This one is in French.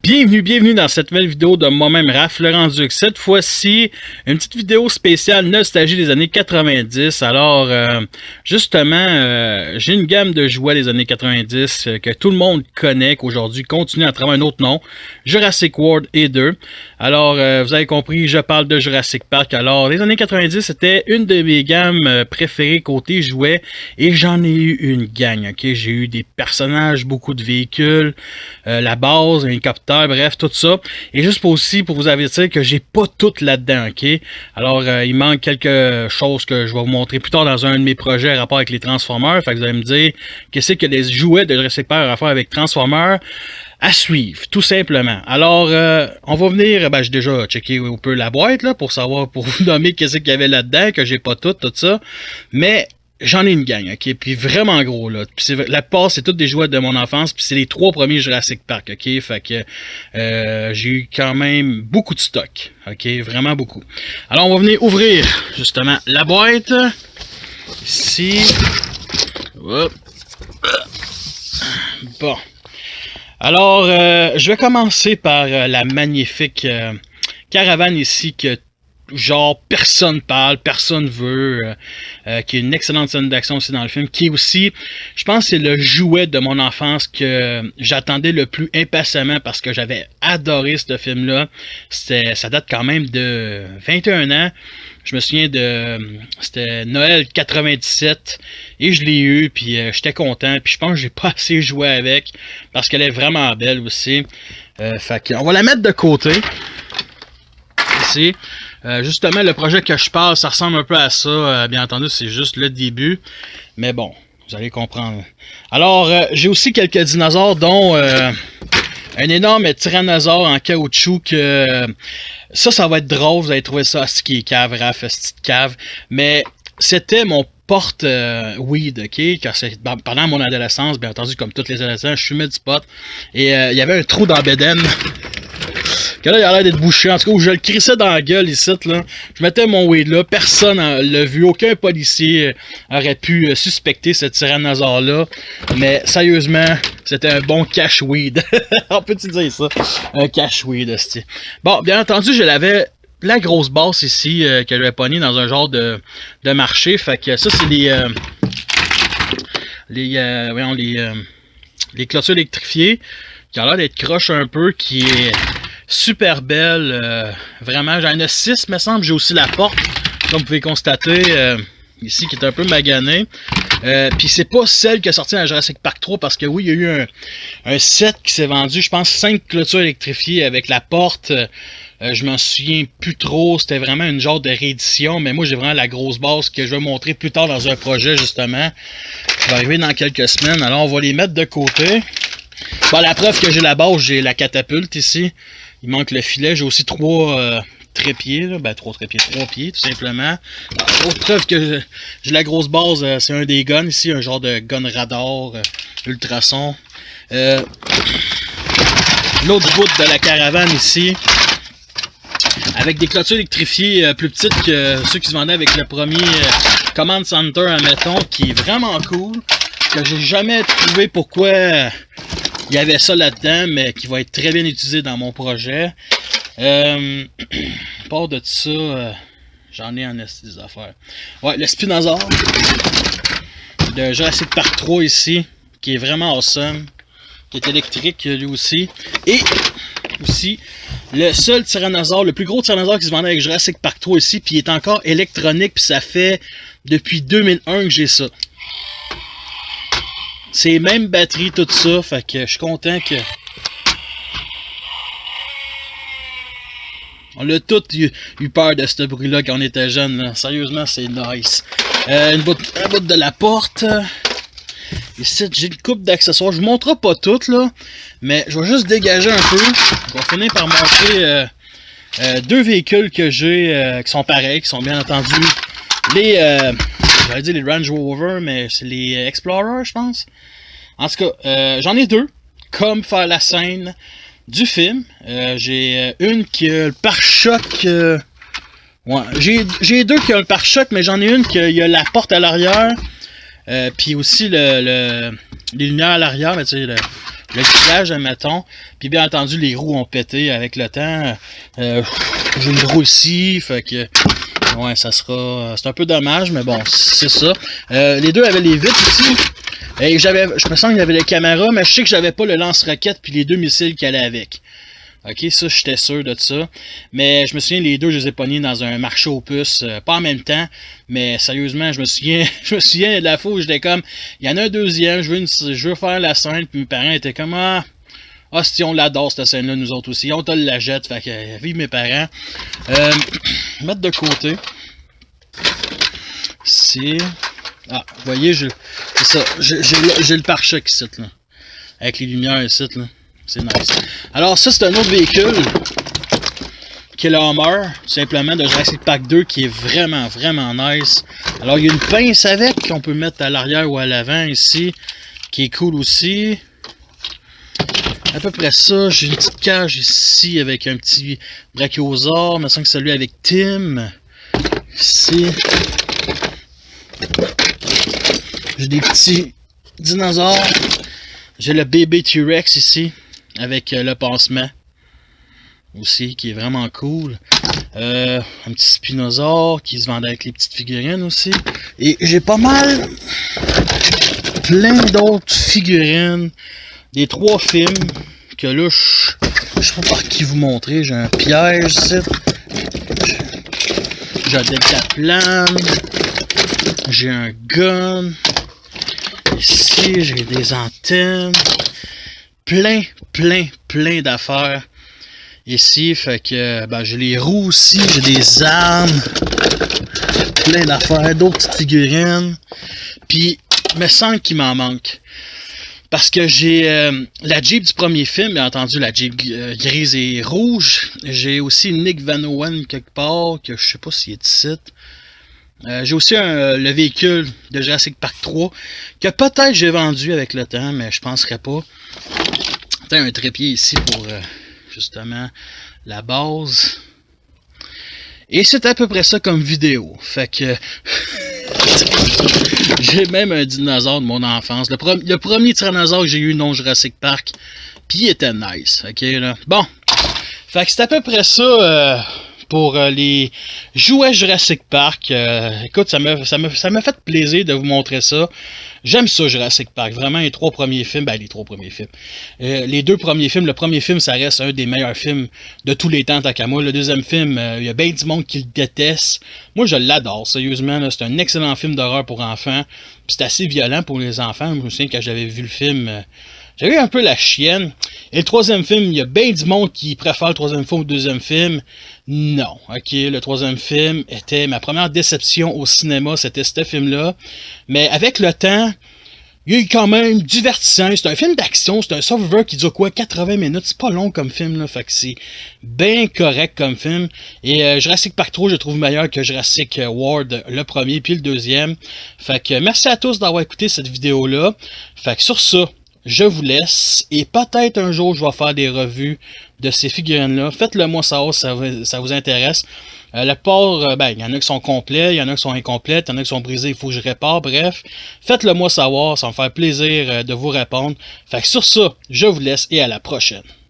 Bienvenue dans cette nouvelle vidéo de moi-même Raph, le rendu. Cette fois-ci, une petite vidéo spéciale nostalgie des années 90. Alors, justement, j'ai une gamme de jouets des années 90 que tout le monde connaît, qu'aujourd'hui continue à travers un autre nom, Jurassic World et 2. Alors, vous avez compris, je parle de Jurassic Park. Alors, les années 90, c'était une de mes gammes préférées côté jouets et j'en ai eu une gang, ok? J'ai eu des personnages, beaucoup de véhicules, la base, un hélicoptère, bref, tout ça. Et juste aussi pour vous avertir que j'ai pas tout là-dedans, ok? Alors, il manque quelque chose que je vais vous montrer plus tard dans un de mes projets à rapport avec les Transformers. Fait que vous allez me dire, qu'est-ce que les jouets de Jurassic Park à faire avec Transformers? À suivre, tout simplement. Alors, on va venir, j'ai déjà checké un peu la boîte, là, pour savoir, pour vous nommer qu'est-ce qu'il y avait là-dedans, que j'ai pas tout ça. Mais, j'en ai une gang, ok? Puis vraiment gros, là. Puis la plupart, c'est tous des jouets de mon enfance, puis c'est les 3 premiers Jurassic Park, ok? Fait que j'ai eu quand même beaucoup de stock, ok? Vraiment beaucoup. Alors, on va venir ouvrir, justement, la boîte. Ici. Hop. Bon. Alors, je vais commencer par la magnifique caravane ici que genre personne parle, personne veut, qui est une excellente scène d'action aussi dans le film, qui est aussi, je pense c'est le jouet de mon enfance que j'attendais le plus impatiemment parce que j'avais adoré ce film-là. Ça date quand même de 21 ans. Je me souviens c'était Noël 97 et je l'ai eu puis j'étais content puis je pense que j'ai pas assez joué avec parce qu'elle est vraiment belle aussi. Fait qu'on va la mettre de côté ici. Justement le projet que je parle ça ressemble un peu à ça, bien entendu c'est juste le début mais bon vous allez comprendre. Alors j'ai aussi quelques dinosaures dont un énorme tyrannosaure en caoutchouc que ça va être drôle, vous allez trouver ça ce qui est cave, Raph, cette cave, mais c'était mon porte weed, ok, pendant mon adolescence, bien entendu, comme tous les adolescents, je fumais du pot, et il y avait un trou dans Bédène, que là, il a l'air d'être bouché, en tout cas, où je le crissais dans la gueule ici, là, je mettais mon weed là, personne l'a vu, aucun policier aurait pu suspecter ce tyrannosaure-là, mais sérieusement, c'était un bon cash weed, on peut-tu dire ça, un cash weed, hostie. Bon, bien entendu, je l'avais la grosse basse ici, que j'avais pognée dans un genre de marché, fait que ça, c'est les clôtures électrifiées, qui a l'air d'être croche un peu, qui est super belle, vraiment, j'en ai 6 me semble, j'ai aussi la porte, comme vous pouvez constater, ici, qui est un peu maganée, puis c'est pas celle qui est sortie dans Jurassic Park 3, parce que oui, il y a eu un set qui s'est vendu, je pense 5 clôtures électrifiées avec la porte, je m'en souviens plus trop, c'était vraiment une genre de réédition, mais moi j'ai vraiment la grosse base que je vais montrer plus tard dans un projet justement, qui va arriver dans quelques semaines, alors on va les mettre de côté. Bon, la preuve que j'ai la base, j'ai la catapulte ici. Il manque le filet. J'ai aussi 3 trépieds. Là. Ben, 3 trépieds, 3 pieds, tout simplement. Autre preuve que j'ai la grosse base, c'est un des guns ici. Un genre de gun radar, ultrason. L'autre bout de la caravane ici. Avec des clôtures électrifiées plus petites que ceux qui se vendaient avec le premier Command Center, admettons, qui est vraiment cool. Que j'ai jamais trouvé pourquoi il y avait ça là-dedans, mais qui va être très bien utilisé dans mon projet. À part de ça, j'en ai en esti des affaires. Ouais, le Spinosaur de Jurassic Park 3 ici, qui est vraiment awesome, qui est électrique lui aussi. Et aussi, le seul tyrannosaure, le plus gros tyrannosaure qui se vendait avec Jurassic Park 3 ici, puis il est encore électronique, puis ça fait depuis 2001 que j'ai ça. C'est même batterie, tout ça, fait que je suis content que... On a tous eu peur de ce bruit-là quand on était jeune, là. Sérieusement, c'est nice. Un bout de la porte. Ici, j'ai une coupe d'accessoires. Je vous montrerai pas toutes, là, mais je vais juste dégager un peu. On va finir par montrer 2 véhicules que j'ai qui sont pareils, qui sont bien entendu j'allais dire les Range Rover, mais c'est les Explorer, je pense. En tout cas, j'en ai 2, comme faire la scène du film. J'ai une qui a le pare-choc. Ouais, j'ai 2 qui ont le pare-choc, mais j'en ai une qui a la porte à l'arrière. Puis aussi les lumières à l'arrière, mais tu sais, le tirage, admettons. Puis bien entendu, les roues ont pété avec le temps. J'ai une roue ici, fait que ouais, ça sera. C'est un peu dommage, mais bon, c'est ça. Les deux avaient les vitres aussi. Et je me sens qu'il y avait les caméras, mais je sais que j'avais pas le lance-roquette puis les deux missiles qui allaient avec. Ok, ça, j'étais sûr de ça. Mais je me souviens, les deux, je les ai pognés dans un marché aux puces, pas en même temps. Mais sérieusement, je me souviens de la fois où j'étais comme, il y en a un deuxième, je veux faire la scène, puis mes parents étaient comme, si on l'adore cette scène-là, nous autres aussi. On te la jette, fait que vive mes parents. Mettre de côté. C'est. Ah, vous voyez, c'est ça. J'ai le pare-choc ici, là. Avec les lumières ici, là. C'est nice. Alors, ça, c'est un autre véhicule. Qui est le Hummer, tout simplement, de Jurassic Park 2, qui est vraiment, vraiment nice. Alors, il y a une pince avec, qu'on peut mettre à l'arrière ou à l'avant, ici. Qui est cool aussi. À peu près ça. J'ai une petite cage ici, avec un petit brachiosaure. Il me semble que c'est celui avec Tim. Ici. J'ai des petits dinosaures. J'ai le bébé T-Rex ici, avec le pansement aussi, qui est vraiment cool. Un petit spinosaure qui se vendait avec les petites figurines aussi. Et j'ai pas mal, plein d'autres figurines, des 3 films, que là, je sais pas par qui vous montrer. J'ai un piège ici. J'ai un décaplan. J'ai un gun. Ici, j'ai des antennes. Plein d'affaires. Ici, fait que j'ai les roues aussi, j'ai des armes. Plein d'affaires, d'autres petites figurines. Puis, il me semble qu'il m'en manque. Parce que j'ai la Jeep du premier film, bien entendu, la Jeep grise et rouge. J'ai aussi Nick Van Owen quelque part, que je sais pas s'il est ici. J'ai aussi le véhicule de Jurassic Park 3 que peut-être j'ai vendu avec le temps, mais je penserais pas. Peut-être un trépied ici pour justement la base. Et c'est à peu près ça comme vidéo. Fait que j'ai même un dinosaure de mon enfance. Le premier tyrannosaure que j'ai eu non Jurassic Park. Puis il était nice. Ok là. Bon. Fait que c'est à peu près ça. Pour les jouets Jurassic Park. Écoute, ça m'a fait plaisir de vous montrer ça. J'aime ça, Jurassic Park. Vraiment, les 3 premiers films. Les 3 premiers films. Les 2 premiers films. Le premier film, ça reste un des meilleurs films de tous les temps, tant qu'à moi. Le deuxième film, il y a bien du monde qui le déteste. Moi, je l'adore, sérieusement. C'est un excellent film d'horreur pour enfants. C'est assez violent pour les enfants. Je me souviens, quand j'avais vu le film... j'avais eu un peu la chienne. Et le 3e film, il y a bien du monde qui préfère le 3e film au 2e film. Non, ok, le 3e film était ma première déception au cinéma, c'était ce film-là. Mais avec le temps, il est quand même divertissant. C'est un film d'action, c'est un survivor qui dure quoi, 80 minutes. C'est pas long comme film, là, fait que c'est bien correct comme film. Et Jurassic Park 3, je trouve meilleur que Jurassic World, le premier puis le deuxième. Fait que merci à tous d'avoir écouté cette vidéo-là. Fait que sur ça, je vous laisse et peut-être un jour je vais faire des revues de ces figurines-là. Faites-le moi savoir si ça vous intéresse. La plupart, il y en a qui sont complets, il y en a qui sont incomplets, il y en a qui sont brisés, il faut que je répare, bref. Faites-le moi savoir, ça va me faire plaisir de vous répondre. Fait que sur ça, je vous laisse et à la prochaine.